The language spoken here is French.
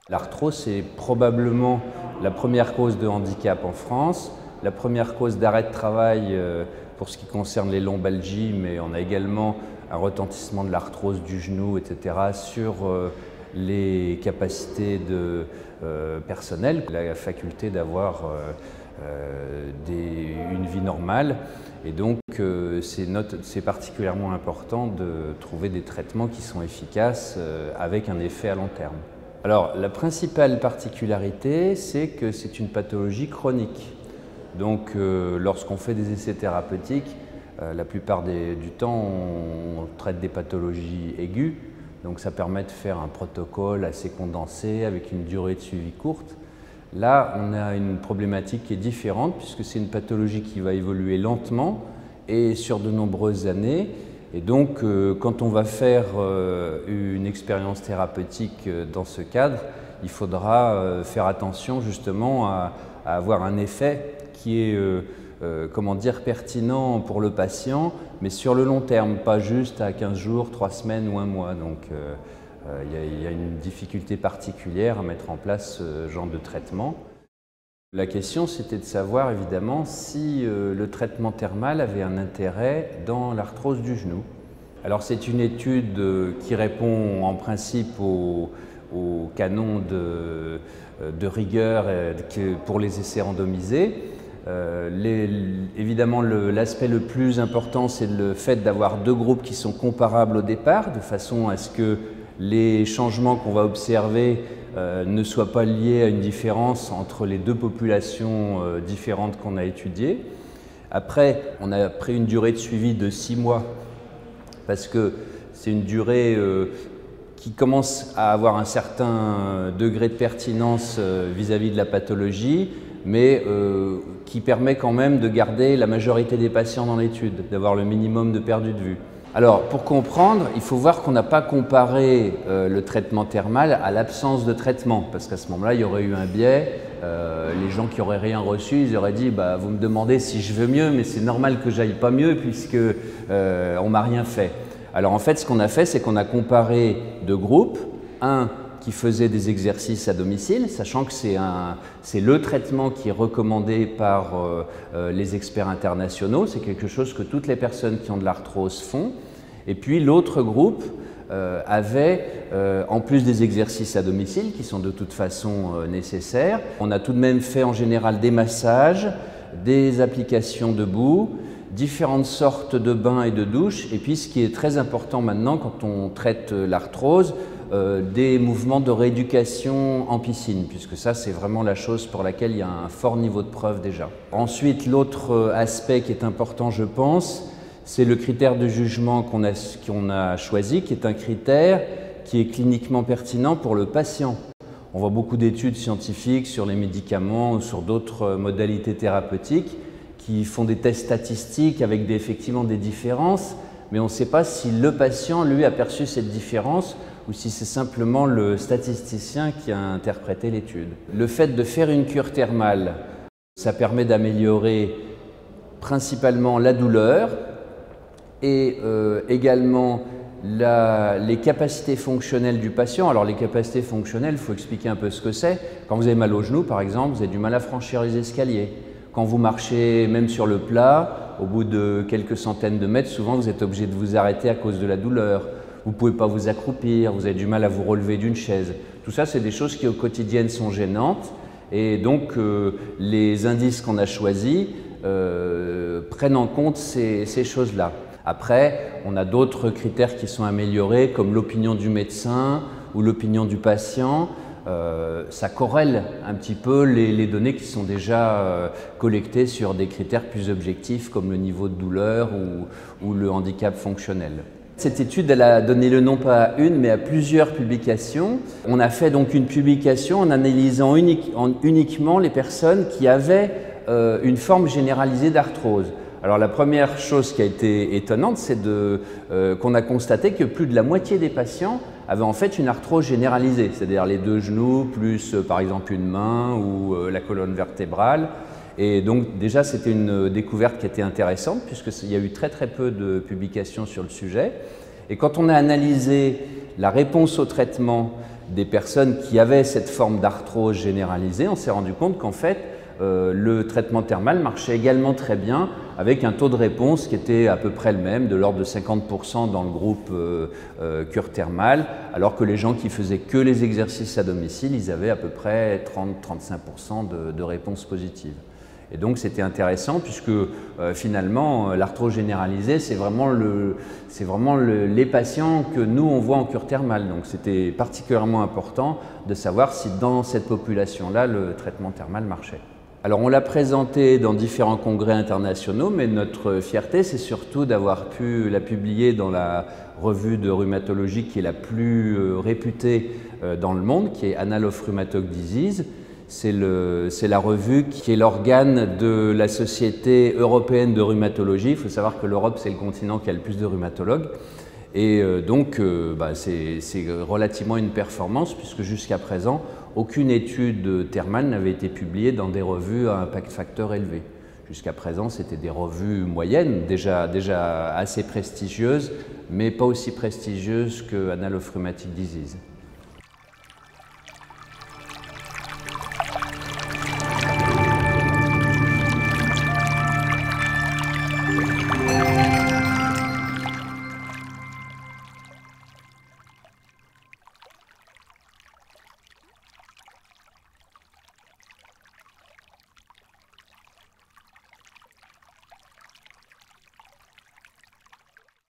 L'arthrose, c'est probablement la première cause de handicap en France, la première cause d'arrêt de travail pour ce qui concerne les lombalgies, mais on a également un retentissement de l'arthrose du genou, etc., sur les capacités personnelles, la faculté d'avoir une vie normale. Et donc, c'est particulièrement important de trouver des traitements qui sont efficaces avec un effet à long terme. Alors, la principale particularité, c'est que c'est une pathologie chronique. Donc, lorsqu'on fait des essais thérapeutiques, la plupart du temps, on traite des pathologies aiguës. Donc, ça permet de faire un protocole assez condensé, avec une durée de suivi courte. Là, on a une problématique qui est différente, puisque c'est une pathologie qui va évoluer lentement et sur de nombreuses années. Et donc, quand on va faire une expérience thérapeutique dans ce cadre, il faudra faire attention justement à avoir un effet qui est pertinent pour le patient, mais sur le long terme, pas juste à 15 jours, 3 semaines ou 1 mois. Donc, il y a une difficulté particulière à mettre en place ce genre de traitement. La question, c'était de savoir évidemment si le traitement thermal avait un intérêt dans l'arthrose du genou. Alors c'est une étude qui répond en principe au canon de rigueur pour les essais randomisés. Évidemment, l'aspect le plus important, c'est le fait d'avoir 2 groupes qui sont comparables au départ, de façon à ce que les changements qu'on va observer ne soient pas liés à une différence entre les 2 populations différentes qu'on a étudiées. Après, on a pris une durée de suivi de 6 mois parce que c'est une durée qui commence à avoir un certain degré de pertinence vis-à-vis de la pathologie, mais qui permet quand même de garder la majorité des patients dans l'étude, d'avoir le minimum de perdu de vue. Alors, pour comprendre, il faut voir qu'on n'a pas comparé le traitement thermal à l'absence de traitement, parce qu'à ce moment-là, il y aurait eu un biais. Les gens qui n'auraient rien reçu, ils auraient dit « vous me demandez si je veux mieux, mais c'est normal que j'aille pas mieux puisque on m'a rien fait ». Alors en fait, ce qu'on a fait, c'est qu'on a comparé 2 groupes, un qui faisait des exercices à domicile, sachant que c'est le traitement qui est recommandé par les experts internationaux, c'est quelque chose que toutes les personnes qui ont de l'arthrose font. Et puis l'autre groupe avait, en plus des exercices à domicile, qui sont de toute façon nécessaires, on a tout de même fait en général des massages, des applications debout, différentes sortes de bains et de douches, et puis ce qui est très important maintenant quand on traite l'arthrose, des mouvements de rééducation en piscine, puisque ça c'est vraiment la chose pour laquelle il y a un fort niveau de preuve déjà. Ensuite, l'autre aspect qui est important, je pense, c'est le critère de jugement qu'on a choisi, qui est un critère qui est cliniquement pertinent pour le patient. On voit beaucoup d'études scientifiques sur les médicaments ou sur d'autres modalités thérapeutiques qui font des tests statistiques avec effectivement des différences, mais on ne sait pas si le patient, lui, a perçu cette différence ou si c'est simplement le statisticien qui a interprété l'étude. Le fait de faire une cure thermale, ça permet d'améliorer principalement la douleur et également les capacités fonctionnelles du patient. Alors les capacités fonctionnelles, il faut expliquer un peu ce que c'est. Quand vous avez mal au genou, par exemple, vous avez du mal à franchir les escaliers. Quand vous marchez même sur le plat, au bout de quelques centaines de mètres, souvent vous êtes obligé de vous arrêter à cause de la douleur. Vous ne pouvez pas vous accroupir, vous avez du mal à vous relever d'une chaise. Tout ça, c'est des choses qui au quotidien sont gênantes. Et donc, les indices qu'on a choisis prennent en compte ces choses-là. Après, on a d'autres critères qui sont améliorés, comme l'opinion du médecin ou l'opinion du patient. Ça corrèle un petit peu les données qui sont déjà collectées sur des critères plus objectifs comme le niveau de douleur ou le handicap fonctionnel. Cette étude, elle a donné le nom pas à une mais à plusieurs publications. On a fait donc une publication en analysant uniquement les personnes qui avaient une forme généralisée d'arthrose. Alors la première chose qui a été étonnante, c'est qu'on a constaté que plus de la moitié des patients avaient en fait une arthrose généralisée, c'est-à-dire les 2 genoux plus par exemple une main ou la colonne vertébrale. Et donc déjà c'était une découverte qui était intéressante puisqu'il y a eu très peu de publications sur le sujet. Et quand on a analysé la réponse au traitement des personnes qui avaient cette forme d'arthrose généralisée, on s'est rendu compte qu'en fait, le traitement thermal marchait également très bien avec un taux de réponse qui était à peu près le même, de l'ordre de 50% dans le groupe cure thermale, alors que les gens qui faisaient que les exercices à domicile, ils avaient à peu près 30-35% de réponse positive. Et donc c'était intéressant puisque finalement l'arthrose généralisée c'est vraiment les patients que nous on voit en cure thermale. Donc c'était particulièrement important de savoir si dans cette population-là le traitement thermal marchait. Alors on l'a présenté dans différents congrès internationaux, mais notre fierté c'est surtout d'avoir pu la publier dans la revue de rhumatologie qui est la plus réputée dans le monde, qui est Annals of Rheumatoid Disease. C'est la revue qui est l'organe de la Société européenne de rhumatologie. Il faut savoir que l'Europe, c'est le continent qui a le plus de rhumatologues. Et donc, c'est relativement une performance puisque jusqu'à présent, aucune étude thermale n'avait été publiée dans des revues à impact facteur élevé. Jusqu'à présent, c'était des revues moyennes, déjà assez prestigieuses, mais pas aussi prestigieuses que Annals of Rheumatoid Disease.